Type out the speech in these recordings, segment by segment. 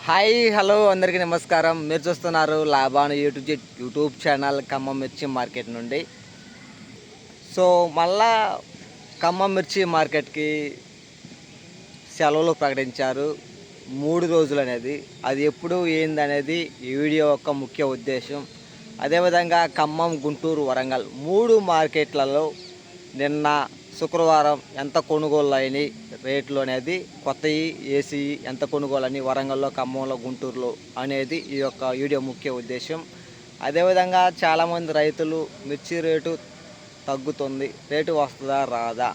Hi hello అందరికీ నమస్కారం. మీరు చూస్తున్నారు లాభాను యూట్యూబ్ ఛానల్ ఖమ్మం మిర్చి మార్కెట్ నుండి. సో మళ్ళా ఖమ్మం మిర్చి మార్కెట్కి సెలవులు ప్రకటించారు 3 రోజులు అనేది. అది ఎప్పుడు ఏందనేది ఈ వీడియో యొక్క ముఖ్య ఉద్దేశం. అదేవిధంగా ఖమ్మం, గుంటూరు, వరంగల్ 3 మార్కెట్లలో నిన్న శుక్రవారం ఎంత కొనుగోళ్ళు అయినాయి రేట్లు అనేది, కొత్తవి ఏసీ ఎంత కొనుగోలు అని వరంగల్లో, ఖమ్మంలో, గుంటూరులో అనేది ఈ యొక్క వీడియో ముఖ్య ఉద్దేశం. అదేవిధంగా చాలామంది రైతులు మిర్చి రేటు తగ్గుతుంది, రేటు వస్తుందా రాదా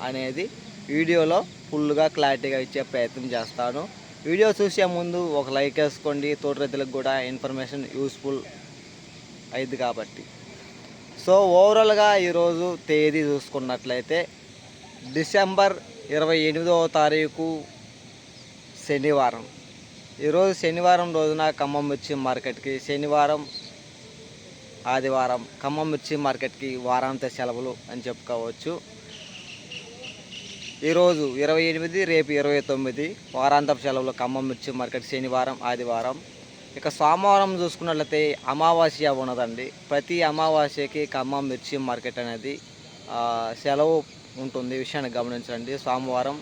అనేది వీడియోలో ఫుల్గా క్లారిటీగా ఇచ్చే ప్రయత్నం చేస్తాను. వీడియో చూసే ముందు ఒక లైక్ వేసుకోండి, తోటి రైతులకు కూడా ఇన్ఫర్మేషన్ యూస్ఫుల్ అయింది కాబట్టి. సో ఓవరాల్గా ఈరోజు తేదీ చూసుకున్నట్లయితే డిసెంబర్ 28వ తారీఖు శనివారం. ఈరోజు శనివారం రోజున ఖమ్మం మిర్చి మార్కెట్కి శనివారం, ఆదివారం ఖమ్మం మిర్చి మార్కెట్కి వారాంత సెలవులు అని చెప్పుకోవచ్చు. ఈరోజు 28, రేపు 29 వారాంతపు సెలవులు ఖమ్మం మిర్చి మార్కెట్ శనివారం, ఆదివారం. ఇక సోమవారం చూసుకున్నట్లయితే అమావాస్య ఉన్నదండి. ప్రతి అమావాస్యకి ఖమ్మం మిర్చి మార్కెట్ అనేది సెలవు ఉంటుంది, విషయాన్ని గమనించండి. సోమవారం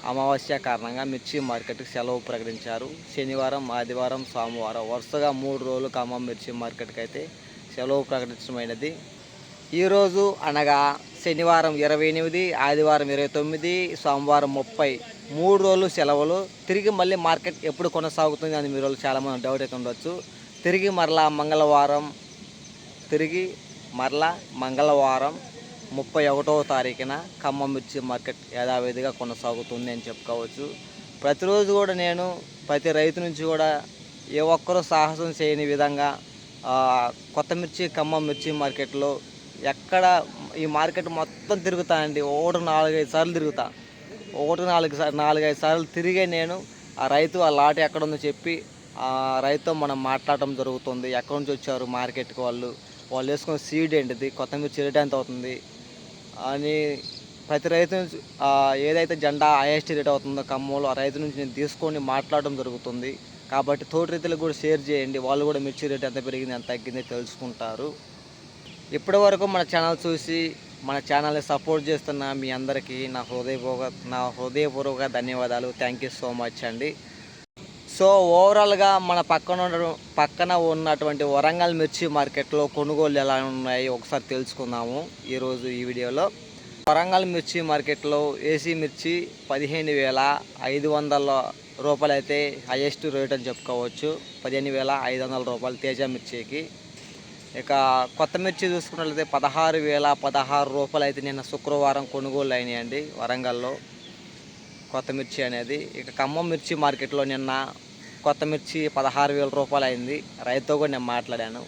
అమావాస్య కారణంగా మిర్చి మార్కెట్కి సెలవు ప్రకటించారు. శనివారం, ఆదివారం, సోమవారం వరుసగా 3 రోజులు ఖమ్మం మిర్చి మార్కెట్కి అయితే సెలవు ప్రకటించమైనది. ఈరోజు అనగా శనివారం 28, ఆదివారం 29, సోమవారం 30 3 రోజులు సెలవులు. తిరిగి మళ్ళీ మార్కెట్ ఎప్పుడు కొనసాగుతుంది అని మీరు చాలామంది డౌట్ అయితే ఉండొచ్చు. తిరిగి మరలా మంగళవారం 31వ తారీఖున ఖమ్మం మిర్చి మార్కెట్ యథావిధిగా కొనసాగుతుంది అని చెప్పుకోవచ్చు. ప్రతిరోజు కూడా నేను ప్రతి రైతు నుంచి కూడా ఏ ఒక్కరూ సాహసం చేయని విధంగా కొత్త మిర్చి ఖమ్మం మిర్చి మార్కెట్లో ఎక్కడ ఈ మార్కెట్ మొత్తం తిరుగుతానండి. 4-5 సార్లు తిరుగుతా. 4-5 సార్లు తిరిగే నేను ఆ రైతు ఆ లాట్ ఎక్కడ ఉందో చెప్పి ఆ రైతుతో మనం మాట్లాడటం జరుగుతుంది. ఎక్కడి నుంచి వచ్చారు మార్కెట్కి, వాళ్ళు వేసుకున్న సీడ్ ఏంటిది, కొత్త మిర్చి రేట్ ఎంత అవుతుంది అని ప్రతి రైతు నుంచి ఏదైతే జెండా హైయెస్ట్ రేట్ అవుతుందో ఖమ్మంలో ఆ రైతు నుంచి నేను తీసుకొని మాట్లాడటం జరుగుతుంది. కాబట్టి తోటి రైతులకు కూడా షేర్ చేయండి, వాళ్ళు కూడా మిర్చి రేట్ ఎంత పెరిగింది ఎంత తగ్గింది తెలుసుకుంటారు. ఇప్పటి వరకు మన ఛానల్ చూసి మన ఛానల్ని సపోర్ట్ చేస్తున్న మీ అందరికీ నా హృదయపూర్వక ధన్యవాదాలు. థ్యాంక్ యూ సో మచ్ అండి. సో ఓవరాల్గా మన పక్కన ఉన్నటువంటి వరంగల్ మిర్చి మార్కెట్లో కొనుగోలు ఎలా ఉన్నాయి ఒకసారి తెలుసుకుందాము ఈరోజు ఈ వీడియోలో. వరంగల్ మిర్చి మార్కెట్లో ఏసీ మిర్చి 15,500 రూపాయలు అయితే హైయెస్ట్ రేట్ అని చెప్పుకోవచ్చు. 15,500 రూపాయలు తేజ మిర్చికి. ఇక కొత్త మిర్చి చూసుకున్నట్లయితే 16,016 రూపాయలు అయితే నిన్న శుక్రవారం కొనుగోలు అయినాయండి వరంగల్లో కొత్త మిర్చి అనేది. ఇక ఖమ్మం మిర్చి మార్కెట్లో నిన్న కొత్త మిర్చి 16,000 రూపాయలు అయింది. రైతుతో కూడా నేను మాట్లాడాను.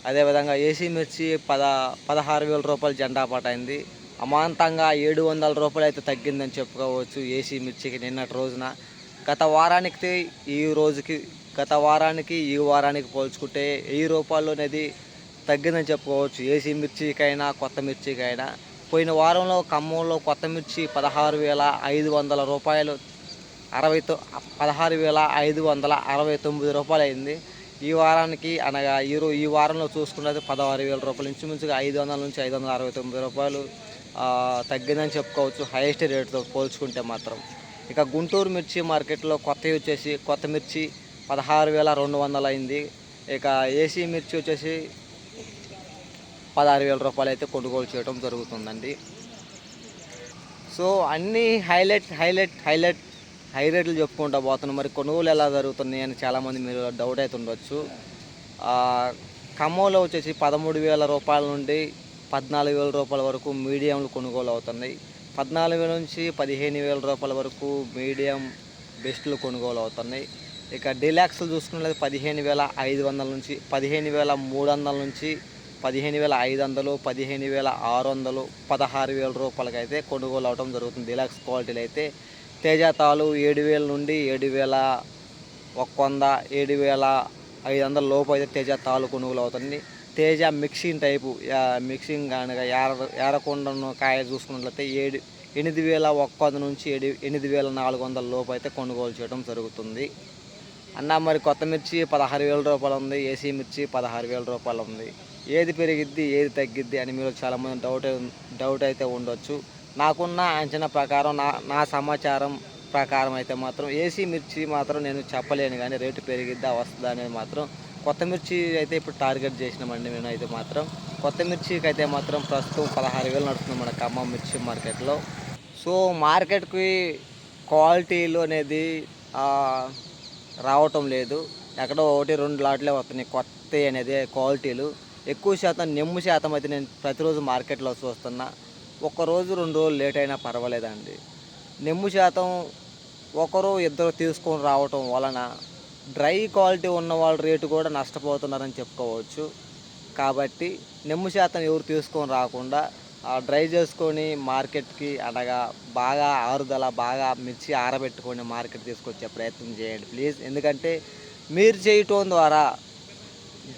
అదేవిధంగా ఏసీ మిర్చి 16,000 రూపాయలు జెండా పాట అయింది. అమాంతంగా 700 రూపాయలు అయితే తగ్గిందని చెప్పుకోవచ్చు ఏసీ మిర్చికి నిన్నటి రోజున. గత వారానికి ఈ వారానికి పోల్చుకుంటే 1000 రూపాయలు అనేది తగ్గిందని చెప్పుకోవచ్చు ఏసీ మిర్చికైనా కొత్త మిర్చికైనా. పోయిన వారంలో ఖమ్మంలో కొత్త మిర్చి 16,500 రూపాయలు 16,569 రూపాయలు అయింది. ఈ వారానికి అనగా ఈ వారంలో చూసుకున్నది 16,000 రూపాయలు, ఇంచుమించుగా 500 నుంచి 569 రూపాయలు తగ్గిందని చెప్పుకోవచ్చు హైయెస్ట్ రేటుతో పోల్చుకుంటే మాత్రం. ఇక గుంటూరు మిర్చి మార్కెట్లో కొత్త మిర్చి 16,200 అయింది. ఇక ఏసీ మిర్చి వచ్చేసి 16,000 రూపాయలు అయితే కొనుగోలు చేయడం జరుగుతుందండి. సో అన్నీ హై రేట్లు చెప్పుకుంటూ పోతున్నాం. మరి కొనుగోలు ఎలా జరుగుతున్నాయి అని చాలామంది మీరు డౌట్ అయితే ఉండొచ్చు. ఖమ్మంలో వచ్చేసి 13,000 రూపాయల నుండి 14,000 రూపాయల వరకు మీడియంలు కొనుగోలు అవుతున్నాయి. 14,000 నుంచి 15,000 రూపాయల వరకు మీడియం బెస్ట్లు కొనుగోలు అవుతున్నాయి. ఇక డీలాక్స్లు చూసుకున్నట్లయితే 15,500 నుంచి 15,300 నుంచి 15,500, 15,600, 16,000 రూపాయలకి అయితే కొనుగోలు అవడం జరుగుతుంది. డీలాక్స్ క్వాలిటీలు అయితే తేజ తాలు 7,000 నుండి 7,100, 7,500 లోపు అయితే తేజ తాలు కొనుగోలు అవుతుంది. తేజ మిక్సింగ్ టైపు మిక్సింగ్ అనగా ఏరకొండను కాయ చూసుకున్నట్లయితే 8,100 నుంచి 8,400 లోపు అయితే కొనుగోలు చేయడం జరుగుతుంది. అన్న మరి కొత్త మిర్చి 16,000 రూపాయలు ఉంది, ఏసీ మిర్చి 16,000 రూపాయలు ఉంది, ఏది పెరిగిద్ది ఏది తగ్గిద్ది అని మీరు చాలామంది డౌట్ అయితే ఉండొచ్చు. నాకున్న అంచనా ప్రకారం నా నా సమాచారం ప్రకారం అయితే మాత్రం ఏసీ మిర్చి మాత్రం నేను చెప్పలేను, కానీ రేటు పెరిగిద్దా వస్తుందా అనేది మాత్రం కొత్త మిర్చి అయితే ఇప్పుడు టార్గెట్ చేసినామండి. మేము అయితే మాత్రం కొత్త మిర్చికి అయితే మాత్రం ప్రస్తుతం 16,000 నడుస్తుంది మన ఖమ్మం మిర్చి మార్కెట్లో. సో మార్కెట్కి క్వాలిటీలు అనేది రావటం లేదు. ఎక్కడో 1-2 లాట్లే వస్తున్నాయి కొత్తవి అనేది క్వాలిటీలు. ఎక్కువ శాతం నెమ్ము శాతం అయితే నేను ప్రతిరోజు మార్కెట్లో చూస్తున్నా. ఒక్కరోజు 2 రోజులు లేట్ అయినా పర్వాలేదండి. నెమ్ము శాతం ఒకరు ఇద్దరు తీసుకొని రావటం వలన డ్రై క్వాలిటీ ఉన్న వాళ్ళ రేటు కూడా నష్టపోతున్నారని చెప్పుకోవచ్చు. కాబట్టి నెమ్ము శాతం ఎవరు తీసుకొని రాకుండా డ్రై చేసుకొని మార్కెట్కి అనగా బాగా ఆరుదల బాగా మిర్చి ఆరబెట్టుకొని మార్కెట్ తీసుకొచ్చే ప్రయత్నం చేయండి ప్లీజ్. ఎందుకంటే మీరు చేయటం ద్వారా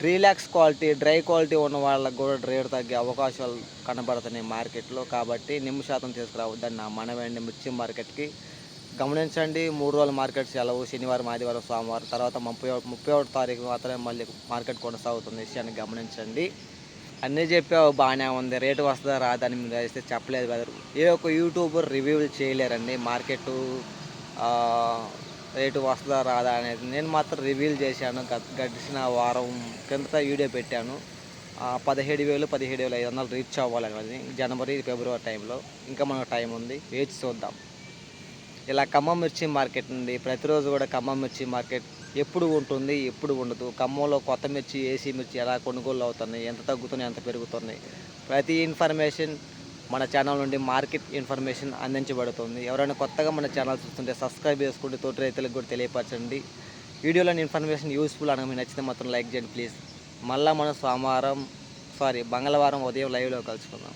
రిలాక్స్ క్వాలిటీ డ్రై క్వాలిటీ ఉన్న వాళ్ళకి కూడా రేటు తగ్గే అవకాశాలు కనబడుతున్నాయి మార్కెట్లో. కాబట్టి నిమ్మ శాతం తీసుకురావద్దని నా మనవేండి. మిర్చి మార్కెట్కి గమనించండి. 3 రోజుల మార్కెట్ సెలవు, శనివారం ఆదివారం సోమవారం, తర్వాత 31 తారీఖు మాత్రమే మళ్ళీ మార్కెట్ కొనసాగుతుంది. విషయాన్ని గమనించండి. అన్నీ చెప్పావు బాగానే ఉంది, రేటు వస్తుందా రాదని మీరు అయితే చెప్పలేదు కదా. ఏ ఒక్క యూట్యూబర్ రివ్యూలు చేయలేరండి మార్కెట్ రేటు వస్తుందా రాదా అనేది. నేను మాత్రం రివ్యూలు చేశాను. గడిచిన వారం కిందట వీడియో పెట్టాను. 17,000-17,500 రీచ్ అవ్వాలని జనవరి ఫిబ్రవరి టైంలో. ఇంకా మనకు టైం ఉంది, వేచి చూద్దాం. ఇలా ఖమ్మం మిర్చి మార్కెట్ నుండి ప్రతిరోజు కూడా ఖమ్మం మిర్చి మార్కెట్ ఎప్పుడు ఉంటుంది ఎప్పుడు ఉండదు, ఖమ్మంలో కొత్త మిర్చి ఏసీ మిర్చి ఎలా కొనుగోలు అవుతున్నాయి, ఎంత తగ్గుతున్నాయి ఎంత పెరుగుతున్నాయి, ప్రతి ఇన్ఫర్మేషన్ మన ఛానల్ నుండి మార్కెట్ ఇన్ఫర్మేషన్ అందించబడుతుంది. ఎవరైనా కొత్తగా మన ఛానల్ చూస్తుంటే సబ్స్క్రైబ్ చేసుకుంటే తోటి రైతులకు కూడా తెలియపరచండి. వీడియోలోని ఇన్ఫర్మేషన్ యూస్ఫుల్ అనగా మీకు నచ్చితే మాత్రం లైక్ చేయండి ప్లీజ్. మళ్ళీ మనం మంగళవారం ఉదయం లైవ్లో కలుసుకుందాం.